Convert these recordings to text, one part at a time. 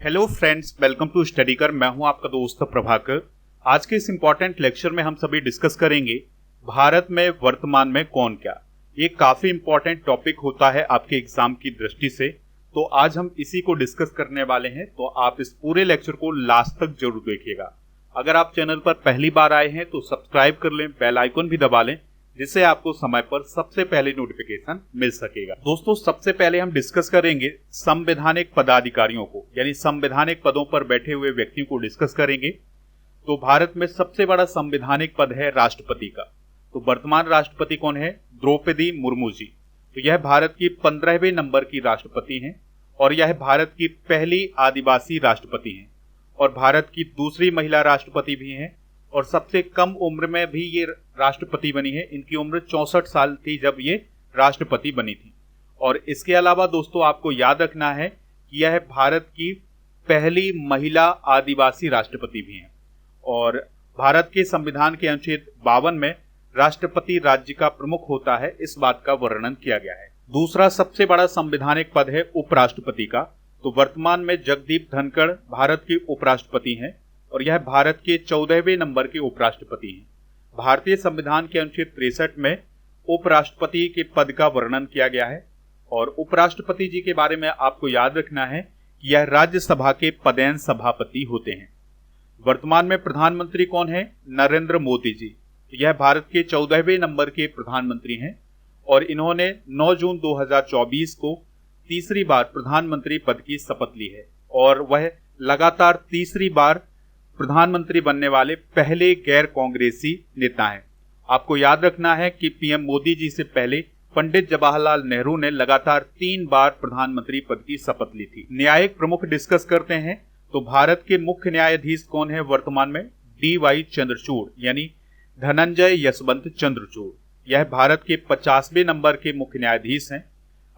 Hello friends, welcome to study कर। मैं हूं आपका दोस्त प्रभाकर। आज के इस इंपॉर्टेंट लेक्चर में हम सभी डिस्कस करेंगे भारत में वर्तमान में कौन क्या। ये काफी इंपॉर्टेंट टॉपिक होता है आपके एग्जाम की दृष्टि से, तो आज हम इसी को डिस्कस करने वाले हैं। तो आप इस पूरे लेक्चर को लास्ट तक जरूर देखिएगा। अगर आप चैनल पर पहली बार आए हैं तो सब्सक्राइब कर लें, बेल आइकन भी दबा लें, जिससे आपको समय पर सबसे पहले नोटिफिकेशन मिल सकेगा। दोस्तों, सबसे पहले हम डिस्कस करेंगे संवैधानिक पदाधिकारियों को, यानी संवैधानिक पदों पर बैठे हुए व्यक्तियों को डिस्कस करेंगे। तो भारत में सबसे बड़ा संवैधानिक पद है राष्ट्रपति का। तो वर्तमान राष्ट्रपति कौन है? द्रौपदी मुर्मू जी। तो यह भारत की 15वें नंबर की राष्ट्रपति हैं और यह भारत की पहली आदिवासी राष्ट्रपति हैं और भारत की दूसरी महिला राष्ट्रपति भी हैं और सबसे कम उम्र में भी ये राष्ट्रपति बनी है। इनकी उम्र 64 साल थी जब ये राष्ट्रपति बनी थी। और इसके अलावा दोस्तों, आपको याद रखना है कि यह भारत की पहली महिला आदिवासी राष्ट्रपति भी हैं और भारत के संविधान के अनुच्छेद 52 में राष्ट्रपति राज्य का प्रमुख होता है, इस बात का वर्णन किया गया है। दूसरा सबसे बड़ा संवैधानिक पद है उपराष्ट्रपति का। तो वर्तमान में जगदीप धनखड़ भारत के उपराष्ट्रपति हैं और यह भारत के 14वें नंबर के उपराष्ट्रपति हैं। भारतीय संविधान के अनुच्छेद 63 में उपराष्ट्रपति के पद का वर्णन किया गया है और उपराष्ट्रपति जी के बारे में आपको याद रखना है कि यह राज्यसभा के पदेन सभापति होते हैं। वर्तमान में प्रधानमंत्री कौन है? नरेंद्र मोदी जी। यह भारत के 14वें नंबर के प्रधानमंत्री हैं और इन्होंने 9 जून 2024 को तीसरी बार प्रधानमंत्री पद की शपथ ली है और वह लगातार तीसरी बार प्रधानमंत्री बनने वाले पहले गैर कांग्रेसी नेता हैं। आपको याद रखना है कि पीएम मोदी जी से पहले पंडित जवाहरलाल नेहरू ने लगातार 3 बार प्रधानमंत्री पद की शपथ ली थी। न्यायिक प्रमुख डिस्कस करते हैं। तो भारत के मुख्य न्यायाधीश कौन है वर्तमान में? DY चंद्रचूड़, यानी धनंजय यशवंत चंद्रचूड़। यह भारत के 50वें नंबर के मुख्य न्यायाधीश हैं।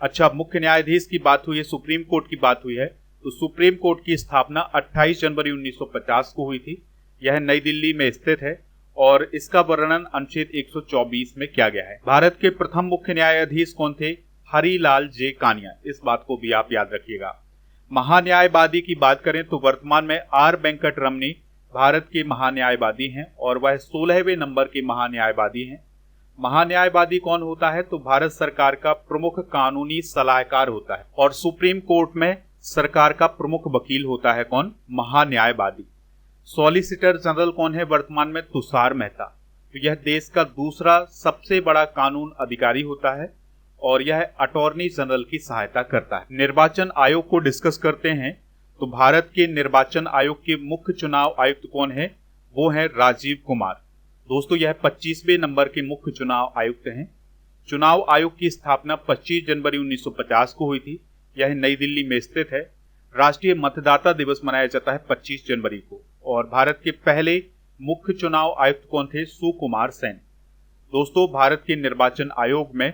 अच्छा, मुख्य न्यायाधीश की बात हुई है, सुप्रीम कोर्ट की बात हुई है। तो सुप्रीम कोर्ट की स्थापना 28 जनवरी 1950 को हुई थी। यह नई दिल्ली में स्थित है और इसका वर्णन अनुच्छेद 124 में किया गया है। भारत के प्रथम मुख्य न्यायाधीश कौन थे? हरिलाल जे कानिया। इस बात को भी आप याद रखिएगा। महान्यायवादी की बात करें तो वर्तमान में R वेंकट रमनी भारत के महान्यायवादी हैं और वह 16वें नंबर के महान्यायवादी हैं। महान्यायवादी कौन होता है? तो भारत सरकार का प्रमुख कानूनी सलाहकार होता है और सुप्रीम कोर्ट में सरकार का प्रमुख वकील होता है। कौन? महान्यायवादी। सॉलिसिटर जनरल कौन है वर्तमान में? तुषार मेहता। तो यह देश का दूसरा सबसे बड़ा कानून अधिकारी होता है और यह अटॉर्नी जनरल की सहायता करता है। निर्वाचन आयोग को डिस्कस करते हैं। तो भारत के निर्वाचन आयोग के मुख्य चुनाव आयुक्त कौन है? वो है राजीव कुमार। दोस्तों, यह 25वें नंबर के मुख्य चुनाव आयुक्त हैं। चुनाव आयोग की स्थापना 25 जनवरी 1950 को हुई थी। यह नई दिल्ली में स्थित है। राष्ट्रीय मतदाता दिवस मनाया जाता है 25 जनवरी को और भारत के पहले मुख्य चुनाव आयुक्त कौन थे? सुकुमार सेन। दोस्तों, भारत के निर्वाचन आयोग में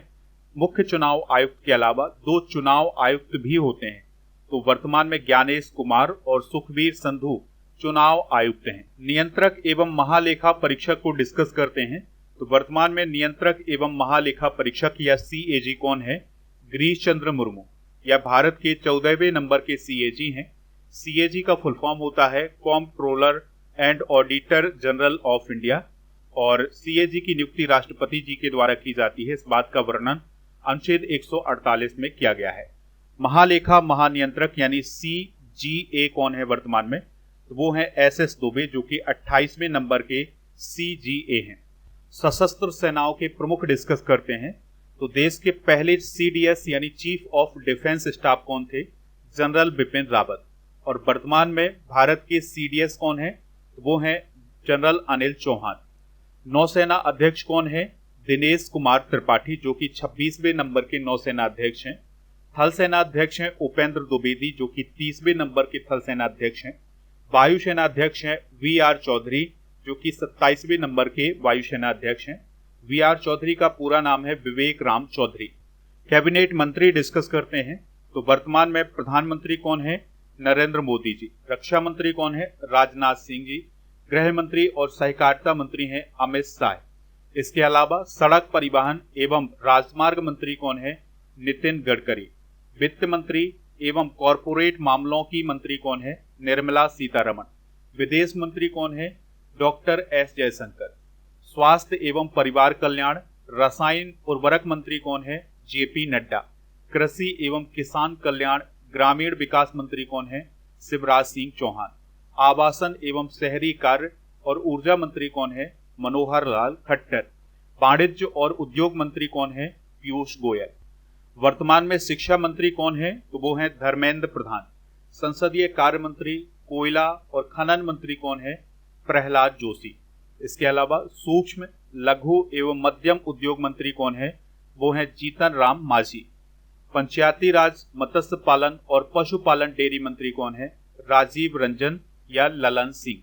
मुख्य चुनाव आयुक्त के अलावा 2 चुनाव आयुक्त भी होते हैं। तो वर्तमान में ज्ञानेश कुमार और सुखबीर संधू चुनाव आयुक्त हैं। नियंत्रक एवं महालेखा परीक्षक को डिस्कस करते हैं। तो वर्तमान में नियंत्रक एवं महालेखा परीक्षक या CAG कौन है? गिरीश चंद्र मुर्मू। यह भारत के 14वें नंबर के CAG हैं। CAG का फुल फॉर्म होता है comptroller and auditor general of India और CAG की नियुक्ति राष्ट्रपति जी के द्वारा की जाती है। इस बात का वर्णन अनुच्छेद 148 में किया गया है। महालेखा महानियंत्रक यानी CGA कौन है वर्तमान में? तो वो है SS दुबे, जो कि 28वें नंबर के CGA हैं। सशस्त्र सेनाओं के प्रमुख डिस्कस करते हैं। तो देश के पहले CDS यानी चीफ ऑफ डिफेंस स्टाफ कौन थे? जनरल बिपिन रावत। और वर्तमान में भारत के CDS कौन है? वो हैं जनरल अनिल चौहान। नौसेना अध्यक्ष कौन है? दिनेश कुमार त्रिपाठी, जो कि 26वें नंबर के नौसेना अध्यक्ष हैं। थल सेना अध्यक्ष हैं उपेंद्र द्विवेदी, जो कि 30वें नंबर के थल सेना अध्यक्ष हैं। वायुसेना अध्यक्ष हैं VR चौधरी, जो कि 27वें नंबर के वायुसेना अध्यक्ष हैं। VR चौधरी का पूरा नाम है विवेक राम चौधरी। कैबिनेट मंत्री डिस्कस करते हैं। तो वर्तमान में प्रधानमंत्री कौन है? नरेंद्र मोदी जी। रक्षा मंत्री कौन है? राजनाथ सिंह जी। गृह मंत्री और सहकारिता मंत्री हैं अमित शाह। इसके अलावा सड़क परिवहन एवं राजमार्ग मंत्री कौन है? नितिन गडकरी। वित्त मंत्री एवं कॉरपोरेट मामलों की मंत्री कौन है? निर्मला सीतारमण। विदेश मंत्री कौन है? Doctor S Jaishankar. स्वास्थ्य एवं परिवार कल्याण, रसायन उर्वरक मंत्री कौन है? जेपी नड्डा। कृषि एवं किसान कल्याण, ग्रामीण विकास मंत्री कौन है? शिवराज सिंह चौहान। आवासन एवं शहरी कार्य और ऊर्जा मंत्री कौन है? मनोहर लाल खट्टर। वाणिज्य और उद्योग मंत्री कौन है? पीयूष गोयल। वर्तमान में शिक्षा मंत्री कौन है? तो वो है धर्मेंद्र प्रधान। संसदीय कार्य मंत्री, कोयला और खनन मंत्री कौन है? प्रहलाद जोशी। इसके अलावा सूक्ष्म, लघु एवं मध्यम उद्योग मंत्री कौन है? वो है जीतन राम मांझी। पंचायती राज, मत्स्य पालन और पशुपालन डेयरी मंत्री कौन है? राजीव रंजन या ललन सिंह।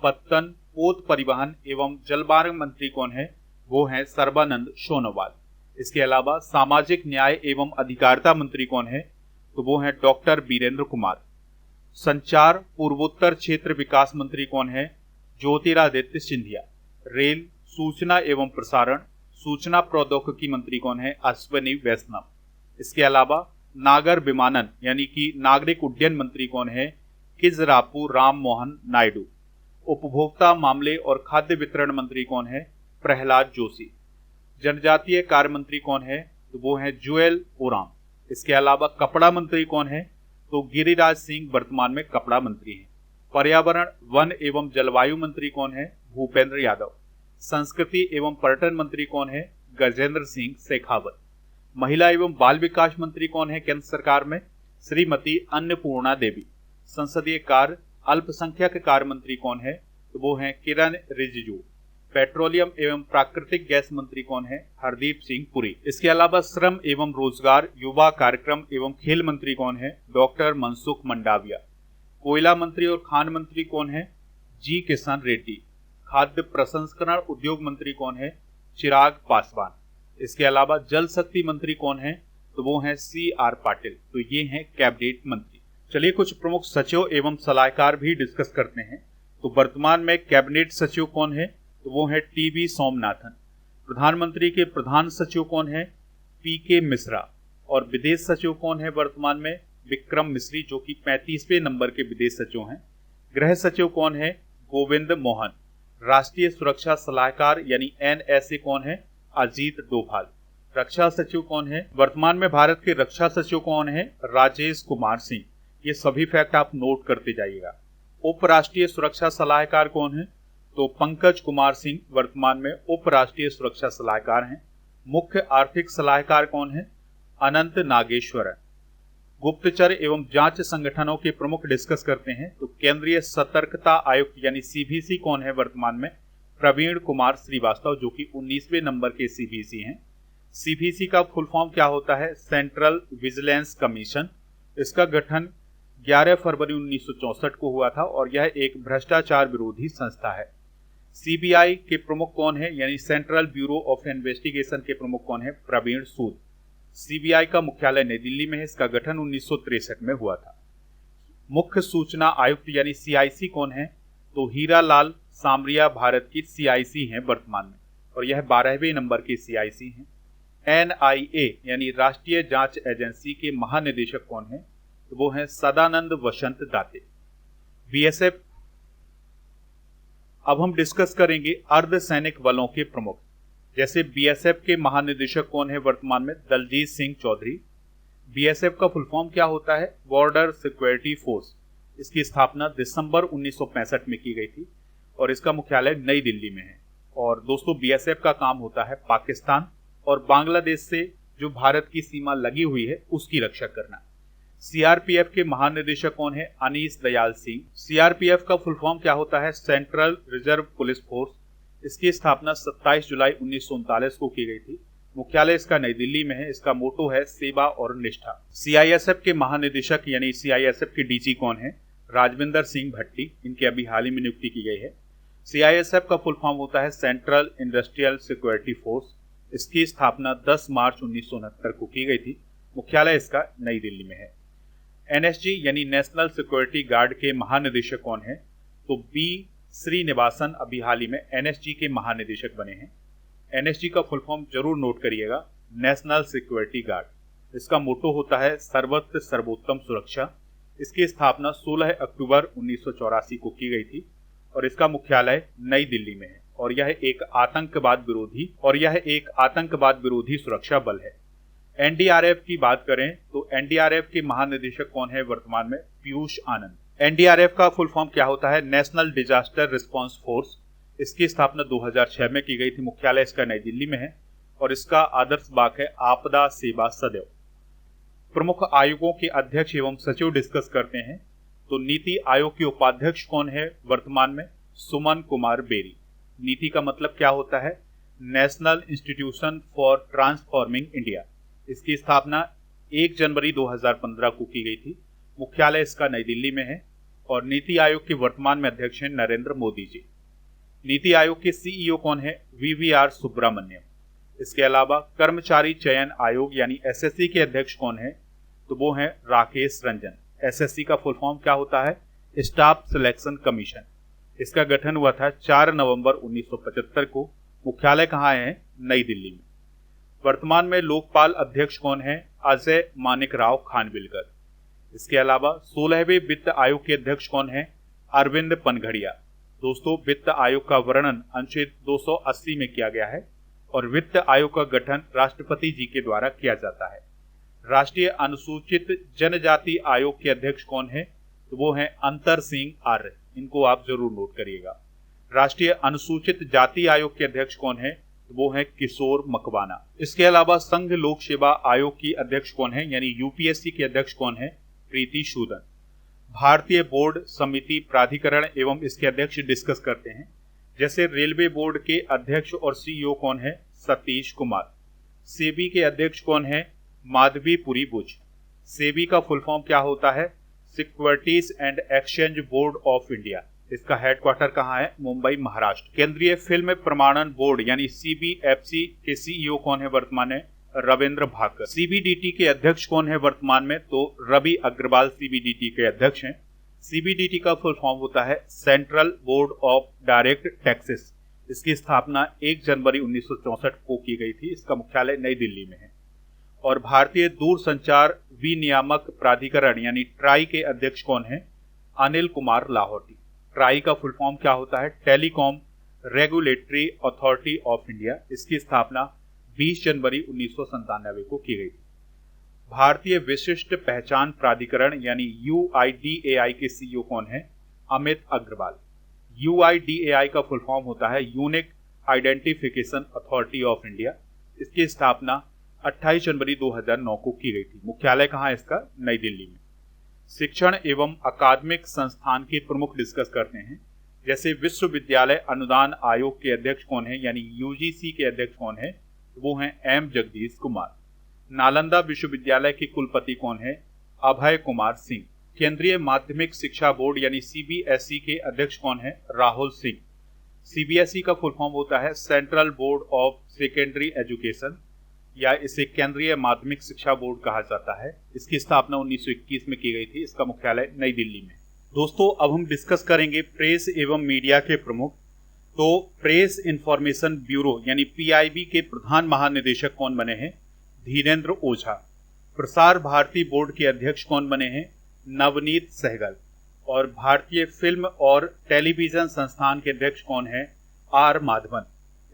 पत्तन, पोत परिवहन एवं जलमार्ग मंत्री कौन है? वो है सर्बानंद सोनोवाल। इसके अलावा सामाजिक न्याय एवं अधिकारिता मंत्री कौन है? तो वो है डॉक्टर वीरेंद्र कुमार। संचार पूर्वोत्तर क्षेत्र विकास मंत्री कौन है? ज्योतिरादित्य सिंधिया। रेल, सूचना एवं प्रसारण, सूचना प्रौद्योगिकी मंत्री कौन है? अश्विनी वैष्णव। इसके अलावा नागर विमानन यानी कि नागरिक उड्डयन मंत्री कौन है? किजरापू राम मोहन नायडू। उपभोक्ता मामले और खाद्य वितरण मंत्री कौन है? प्रहलाद जोशी। जनजातीय कार्य मंत्री कौन है? तो वो है जुएल ओराम। इसके अलावा कपड़ा मंत्री कौन है? तो गिरिराज सिंह वर्तमान में कपड़ा मंत्री हैं। पर्यावरण, वन एवं जलवायु मंत्री कौन है? भूपेंद्र यादव। संस्कृति एवं पर्यटन मंत्री कौन है? गजेंद्र सिंह शेखावत। महिला एवं बाल विकास मंत्री कौन है केंद्र सरकार में? श्रीमती अन्नपूर्णा देवी। संसदीय कार्य, अल्पसंख्यक कार्य मंत्री कौन है? तो वो है किरण रिजिजू। पेट्रोलियम एवं प्राकृतिक गैस मंत्री कौन है? हरदीप सिंह पुरी। इसके अलावा श्रम एवं रोजगार, युवा कार्यक्रम एवं खेल मंत्री कौन है? डॉक्टर मनसुख मंडाविया। कोयला मंत्री और खान मंत्री कौन है? जी किशन रेड्डी। खाद्य प्रसंस्करण उद्योग मंत्री कौन है? चिराग पासवान। इसके अलावा जल शक्ति मंत्री कौन है? तो वो है CR पाटिल। तो ये हैं कैबिनेट मंत्री। चलिए कुछ प्रमुख सचिव एवं सलाहकार भी डिस्कस करते हैं। तो वर्तमान में कैबिनेट सचिव कौन है? तो वो है TB सोमनाथन। प्रधानमंत्री के प्रधान सचिव कौन है? PK मिश्रा। और विदेश सचिव कौन है वर्तमान में? विक्रम मिश्री, जो कि 35वें नंबर के विदेश सचिव हैं। गृह सचिव कौन है? गोविंद मोहन। राष्ट्रीय सुरक्षा सलाहकार यानी NSA कौन है? अजीत डोभाल। रक्षा सचिव कौन है? वर्तमान में भारत के रक्षा सचिव कौन है? राजेश कुमार सिंह। ये सभी फैक्ट आप नोट करते जाइएगा। उप राष्ट्रीय सुरक्षा सलाहकार कौन है? तो पंकज कुमार सिंह वर्तमान में उप राष्ट्रीय सुरक्षा सलाहकार हैं। मुख्य आर्थिक सलाहकार कौन है? अनंत नागेश्वरन। गुप्तचर एवं जांच संगठनों के प्रमुख डिस्कस करते हैं। तो केंद्रीय सतर्कता आयुक्त यानी CVC कौन है वर्तमान में? प्रवीण कुमार श्रीवास्तव, जो कि 19वें नंबर के CVC हैं। CVC का फुल फॉर्म क्या होता है? Central vigilance commission. इसका गठन 11 फरवरी 1964 को हुआ था और यह एक भ्रष्टाचार विरोधी संस्था है। CBI के प्रमुख कौन है? यानी सेंट्रल ब्यूरो ऑफ इन्वेस्टिगेशन के प्रमुख कौन है? प्रवीण सूद। CBI का मुख्यालय नई दिल्ली में है। इसका गठन 1963 में हुआ था। मुख्य सूचना आयुक्त यानी CIC कौन है? तो हीरा लाल सामरिया भारत की CIC हैं वर्तमान में और यह 12वें नंबर के CIC हैं। NIA यानी राष्ट्रीय जांच एजेंसी के महानिदेशक कौन है? तो वो है सदानंद वसंत दाते। BSF। अब हम डिस्कस करेंगे अर्धसैनिक बलों के प्रमुख। जैसे BSF के महानिदेशक कौन है वर्तमान में? दलजीत सिंह चौधरी। BSF का फुल फॉर्म क्या होता है? Border security force. इसकी स्थापना दिसंबर 1965 में की गई थी और इसका मुख्यालय नई दिल्ली में है। और दोस्तों BSF का काम होता है पाकिस्तान और बांग्लादेश से जो भारत की सीमा लगी हुई है उसकी रक्षा करना। CRPF के महानिदेशक कौन है? अनीस दयाल सिंह। CRPF का फुल फॉर्म क्या होता है? Central reserve police force. इसकी स्थापना 27 जुलाई 1939 को की गई थी। मुख्यालय इसका नई दिल्ली में है। इसका मोटो है सेवा और निष्ठा। CISF के महानिदेशक यानी CISF के DG कौन है? राजविंदर सिंह भट्टी। इनकी अभी हाल ही में नियुक्ति की गई है। CISF का फुल फॉर्म होता है सेंट्रल इंडस्ट्रियल सिक्योरिटी फोर्स। इसकी स्थापना 10 मार्च 1969 को की गई थी। मुख्यालय इसका नई दिल्ली में है। NSG यानी नेशनल सिक्योरिटी गार्ड के महानिदेशक कौन है? तो B श्रीनिवासन अभी हाल ही में NSG के महानिदेशक बने हैं। NSG का फुल फॉर्म जरूर नोट करिएगा, नेशनल सिक्योरिटी गार्ड। इसका मोटो होता है सर्वत्र सर्वोत्तम सुरक्षा। इसकी स्थापना 16 अक्टूबर 1984 को की गई थी और इसका मुख्यालय नई दिल्ली में है और यह एक आतंकवाद विरोधी सुरक्षा बल है। एनडीआरएफ की बात करें तो एनडीआरएफ के महानिदेशक कौन है वर्तमान में? पीयूष आनंद। एनडीआरएफ का फुल फॉर्म क्या होता है? National disaster response force. इसकी स्थापना 2006 में की गई थी, मुख्यालय इसका नई दिल्ली में है और इसका आदर्श वाक्य है आपदा सेवा सदैव। प्रमुख आयोगों के अध्यक्ष एवं सचिव डिस्कस करते हैं तो नीति आयोग के उपाध्यक्ष कौन है वर्तमान में? सुमन कुमार बेरी। नीति का मतलब क्या होता है? National institution for transforming India. इसकी स्थापना 1 जनवरी 2015 को की गई थी, मुख्यालय इसका नई दिल्ली में है और नीति आयोग के वर्तमान में अध्यक्ष हैं नरेंद्र मोदी जी। नीति आयोग के सीईओ कौन है? वीवीआर सुब्रमण्यम। इसके अलावा कर्मचारी चयन आयोग यानी एसएससी के अध्यक्ष कौन है? तो वो हैं राकेश रंजन। एसएससी का फुल फॉर्म क्या होता है? Staff selection commission. इसका गठन हुआ था 4 नवंबर 1975 को, मुख्यालय कहाँ है? नई दिल्ली में। वर्तमान में लोकपाल अध्यक्ष कौन है? अजय मानिकराव खानविलकर। इसके अलावा 16वें वित्त आयोग के अध्यक्ष कौन है? अरविंद पनघड़िया। दोस्तों, वित्त आयोग का वर्णन अनुच्छेद 280 में किया गया है और वित्त आयोग का गठन राष्ट्रपति जी के द्वारा किया जाता है। राष्ट्रीय अनुसूचित जनजाति आयोग के अध्यक्ष कौन है? तो वो हैं अंतर सिंह आर्य। इनको आप जरूर नोट करिएगा। राष्ट्रीय अनुसूचित जाति आयोग के अध्यक्ष कौन है? तो वो हैं किशोर मकवाना। इसके अलावा संघ लोक सेवा आयोग की अध्यक्ष कौन है यानी यूपीएससी के अध्यक्ष कौन है? प्रीति सूदन। भारतीय बोर्ड समिति प्राधिकरण एवं इसके अध्यक्ष डिस्कस करते हैं। जैसे रेलवे बोर्ड के अध्यक्ष और सीईओ कौन है? सतीश कुमार। सेबी के अध्यक्ष कौन है? माधवीपुरी बुच। सेबी का फुल फॉर्म क्या होता है? Securities and exchange board of India. इसका हेडक्वार्टर कहाँ है? मुंबई, महाराष्ट्र। केंद्रीय फिल्म प्रमाणन बोर्ड यानी सीबीएफसी के सीईओ कौन है वर्तमान में? रविंद्र भाकर। सीबीडीटी के अध्यक्ष कौन है वर्तमान में? तो रवि अग्रवाल सीबीडीटी के अध्यक्ष हैं। सीबीडीटी का फुल फॉर्म होता है central board of direct taxes. इसकी स्थापना 1 जनवरी 1964 को की गई थी। इसका मुख्यालय नई दिल्ली में है। और भारतीय दूरसंचार विनियामक प्राधिकरण यानी ट्राई के अध्यक्ष कौन है? अनिल कुमार लाहौटी। ट्राई का फुल फॉर्म क्या होता है? Telecom regulatory authority of India. इसकी स्थापना 20 जनवरी 1997 को की गई थी। भारतीय विशिष्ट पहचान प्राधिकरण यानी यूआईडीएआई के सीईओ कौन है? अमित अग्रवाल। यूआईडीएआई का फुल फॉर्म होता है unique identification authority of India. इसकी स्थापना 28 जनवरी 2009 को की गई थी। मुख्यालय कहाँ है इसका? नई दिल्ली में। शिक्षण एवं अकादमिक संस्थान के प्रमुख डिस्कस करते हैं। जैसे विश्वविद्यालय अनुदान आयोग के अध्यक्ष कौन है यानी यूजीसी के अध्यक्ष कौन है? वो हैं एम जगदीश कुमार। नालंदा विश्वविद्यालय के कुलपति कौन है? अभय कुमार सिंह। केंद्रीय माध्यमिक शिक्षा बोर्ड यानी सीबीएसई के अध्यक्ष कौन है? राहुल सिंह। सीबीएसई का फुल फॉर्म होता है central board of secondary education या इसे केंद्रीय माध्यमिक शिक्षा बोर्ड कहा जाता है। इसकी स्थापना 1921 में की गई थी। इसका मुख्यालय नई दिल्ली में। दोस्तों, अब हम डिस्कस करेंगे प्रेस एवं मीडिया के प्रमुख। तो प्रेस इंफॉर्मेशन ब्यूरो यानी पीआईबी के प्रधान महानिदेशक कौन बने हैं? धीरेन्द्र ओझा। प्रसार भारती बोर्ड के अध्यक्ष कौन बने हैं? नवनीत सहगल। और भारतीय फिल्म और टेलीविजन संस्थान के अध्यक्ष कौन है? आर माधवन।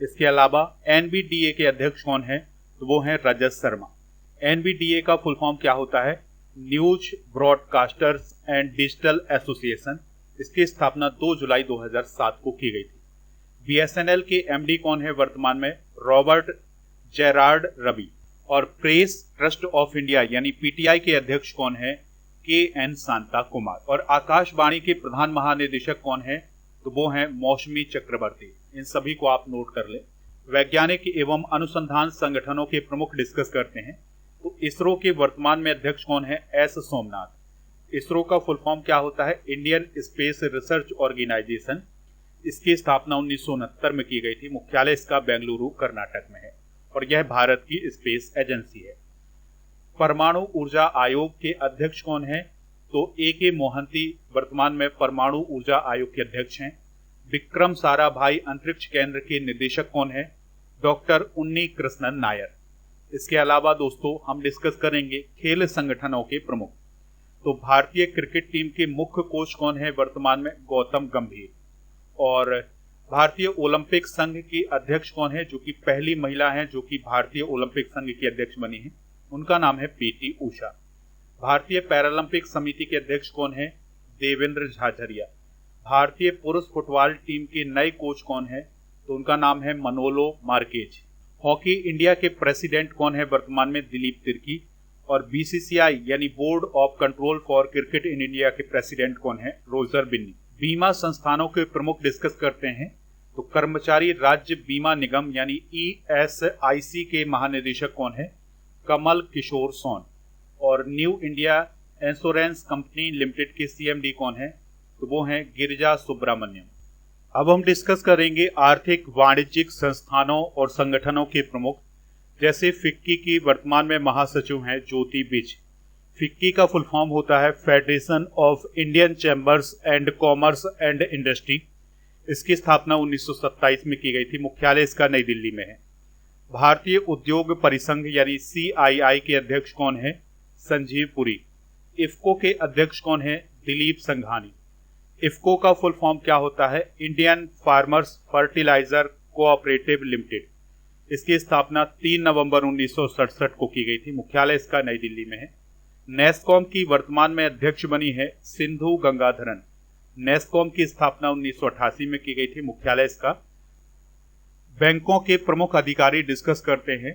इसके अलावा एनबीडीए के अध्यक्ष कौन है? तो वो हैं रजत शर्मा। एनबीडीए का फुल फॉर्म क्या होता है? News broadcasters and digital association. इसकी स्थापना 2 जुलाई 2007 को की गई थी। बीएसएनएल के एमडी कौन है वर्तमान में? Robert Gerard Ravi. और प्रेस ट्रस्ट ऑफ इंडिया यानी पीटीआई के अध्यक्ष कौन है? के एन शांता कुमार। और आकाशवाणी के प्रधान महानिदेशक कौन है? तो वो हैं मौसमी चक्रवर्ती। इन सभी को आप नोट कर ले। वैज्ञानिक एवं अनुसंधान संगठनों के प्रमुख डिस्कस करते हैं। तो इसरो के वर्तमान में अध्यक्ष कौन है? एस सोमनाथ। इसरो का फुल फॉर्म क्या होता है? Indian Space Research Organisation. इसकी स्थापना 1969 में की गई थी। मुख्यालय इसका बेंगलुरु, कर्नाटक में है और यह भारत की स्पेस एजेंसी है। परमाणु ऊर्जा आयोग के अध्यक्ष कौन है? तो ए.के. मोहंती वर्तमान में परमाणु ऊर्जा आयोग के अध्यक्ष हैं। विक्रम साराभाई अंतरिक्ष केंद्र के निदेशक कौन है? डॉक्टर उन्नी कृष्णन नायर। इसके अलावा दोस्तों हम डिस्कस करेंगे खेल संगठनों के प्रमुख। तो भारतीय क्रिकेट टीम के मुख्य कोच कौन है वर्तमान में? गौतम गंभीर। और भारतीय ओलंपिक संघ की अध्यक्ष कौन है, जो कि पहली महिला है जो कि भारतीय ओलंपिक संघ की अध्यक्ष बनी है? उनका नाम है पीटी उषा। भारतीय पैरालंपिक समिति के अध्यक्ष कौन है? देवेंद्र झाझरिया। भारतीय पुरुष फुटबॉल टीम के नए कोच कौन है? तो उनका नाम है मनोलो मार्केज। हॉकी इंडिया के प्रेसिडेंट कौन है वर्तमान में? दिलीप तिर्की। और बीसीसीआई यानी board of control for cricket in India के प्रेसिडेंट कौन है? रोजर बिन्नी। बीमा संस्थानों के प्रमुख डिस्कस करते हैं। तो कर्मचारी राज्य बीमा निगम यानी ESIC के महानिदेशक कौन है? कमल किशोर सोन। और new India insurance company limited के CMD कौन है? तो वो हैं गिरिजा सुब्रमण्यम। अब हम डिस्कस करेंगे आर्थिक वाणिज्यिक संस्थानों और संगठनों के प्रमुख। जैसे फिक्की की वर्तमान में महासचिव हैं ज्योति बिज। फिक्की का फुल फॉर्म होता है federation of Indian chambers and commerce and industry. इसकी स्थापना 1927 में की गई थी। मुख्यालय इसका नई दिल्ली में है। भारतीय उद्योग परिसंघ यानी CII के अध्यक्ष कौन है? संजीव पुरी। इफ्को के अध्यक्ष कौन है? दिलीप संघानी। इफ्को का फुल फॉर्म क्या होता है? Indian Farmers Fertiliser Cooperative Limited. इसकी स्थापना 3 नवंबर 1967 को की गई थी। मुख्यालय इसका नई दिल्ली में है। नेस्कॉम की वर्तमान में अध्यक्ष बनी है सिंधु गंगाधरन। नेस्कॉम की स्थापना 1988 में की गई थी। मुख्यालय इसका। बैंकों के प्रमुख अधिकारी डिस्कस करते हैं।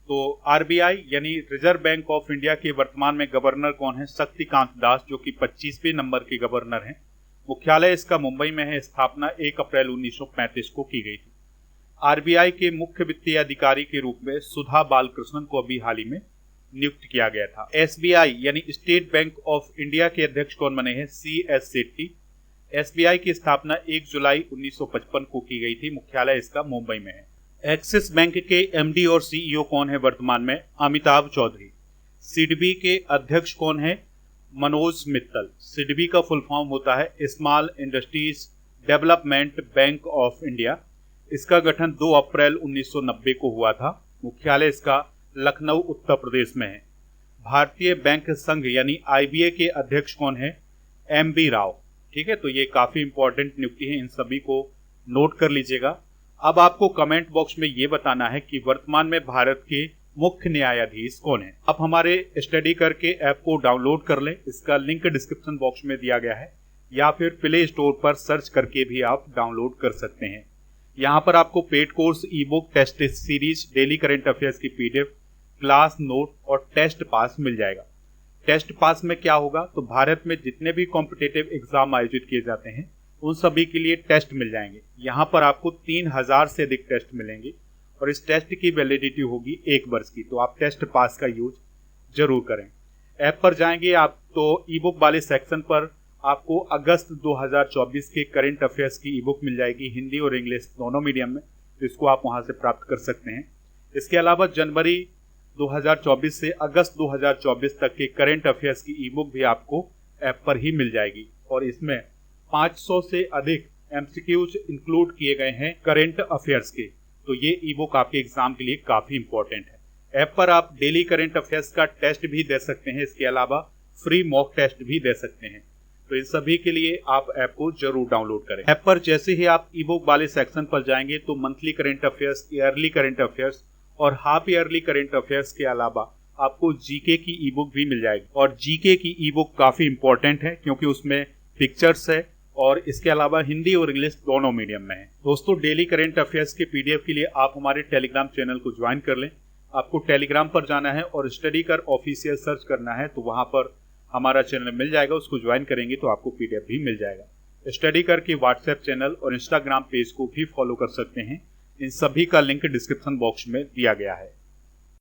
तो RBI यानी रिजर्व बैंक ऑफ इंडिया के वर्तमान में गवर्नर कौन है? शक्तिकांत दास, जो कि 25वें नंबर के गवर्नर हैं। मुख्यालय इसका मुंबई में है। स्थापना 1 अप्रैल 1935 को की गई थी। RBI के मुख्य वित्तीय अधिकारी के रूप में सुधा बालकृष्णन को अभी हाल ही में नियुक्त किया गया था। SBI यानी स्टेट बैंक ऑफ इंडिया के अध्यक्ष कौन बने हैं? CS सेट्टी। SBI की स्थापना 1 जुलाई 1955 को की गई थी। मुख्यालय इसका मुंबई में है। एक्सिस बैंक के MD और CEO कौन है वर्तमान में? अमिताभ चौधरी। सिडबी के अध्यक्ष कौन है? मनोज मित्तल। सिडबी का फुल फॉर्म होता है small industries development bank of India. इसका गठन 2 अप्रैल 1990 को हुआ था। मुख्यालय इसका लखनऊ उत्तर प्रदेश में है। भारतीय बैंक संघ यानी IBA के अध्यक्ष कौन है? MB राव। ठीक है, तो ये काफी इंपॉर्टेंट नियुक्ति है, इन सभी को नोट कर लीजिएगा। अब आपको कमेंट बॉक्स में ये बताना है कि वर्तमान में भारत के मुख्य न्यायाधीश कौन है। आप हमारे स्टडी करके ऐप को डाउनलोड कर लें। इसका लिंक डिस्क्रिप्शन बॉक्स में दिया गया है, या फिर प्ले स्टोर पर सर्च करके भी आप डाउनलोड कर सकते हैं। यहाँ पर आपको paid course, e-book, test series, daily current affairs की PDF, क्लास नोट और टेस्ट पास मिल जाएगा। टेस्ट पास में क्या होगा? तो भारत में जितने भी कॉम्पिटिटिव एग्जाम आयोजित किए जाते हैं उन सभी के लिए टेस्ट मिल जाएंगे। यहाँ पर आपको 3000 से अधिक टेस्ट मिलेंगे और इस टेस्ट की वैलिडिटी होगी 1 वर्ष की। तो आप टेस्ट पास का यूज जरूर करें। ऐप पर जाएंगे आप तो ई-बुक वाले सेक्शन पर आपको अगस्त 2024 के करंट अफेयर्स की ई-बुक मिल जाएगी, हिंदी और इंग्लिश दोनों मीडियम में। तो इसको आप वहां से प्राप्त कर सकते हैं। इसके अलावा जनवरी 2024 से अगस्त 2024 तक के करंट अफेयर्स की ई-बुक भी आपको ऐप पर ही मिल जाएगी और इसमें 500 से अधिक MCQs इंक्लूड किए गए हैं करंट अफेयर्स के। तो ये ई-बुक आपके एग्जाम के लिए काफी इंपॉर्टेंट है। ऐप पर आप डेली करंट अफेयर्स का टेस्ट भी दे सकते हैं। इसके अलावा फ्री मॉक टेस्ट भी दे सकते हैं। तो इन सभी के लिए आप ऐप को जरूर डाउनलोड करें। ऐप पर जैसे ही आप ई-बुक वाले सेक्शन पर जाएंगे तो monthly current affairs, yearly current affairs और हाफ ईयरली करंट अफेयर्स के अलावा आपको जीके की ई-बुक भी मिल जाएगी। और जीके की ई-बुक काफी इंपॉर्टेंट है क्योंकि उसमें पिक्चर्स है और इसके अलावा हिंदी और इंग्लिश दोनों मीडियम में है। दोस्तों, डेली करंट अफेयर्स के PDF के लिए आप हमारे टेलीग्राम चैनल को ज्वाइन कर लें। आपको टेलीग्राम पर जाना है और स्टडी कर ऑफिशियल सर्च करना है, तो वहां पर हमारा चैनल मिल जाएगा। उसको ज्वाइन करेंगे तो आपको PDF भी मिल जाएगा। स्टडी कर के व्हाट्सएप चैनल और इंस्टाग्राम पेज को भी फॉलो कर सकते हैं। इन सभी का लिंक डिस्क्रिप्शन बॉक्स में दिया गया है।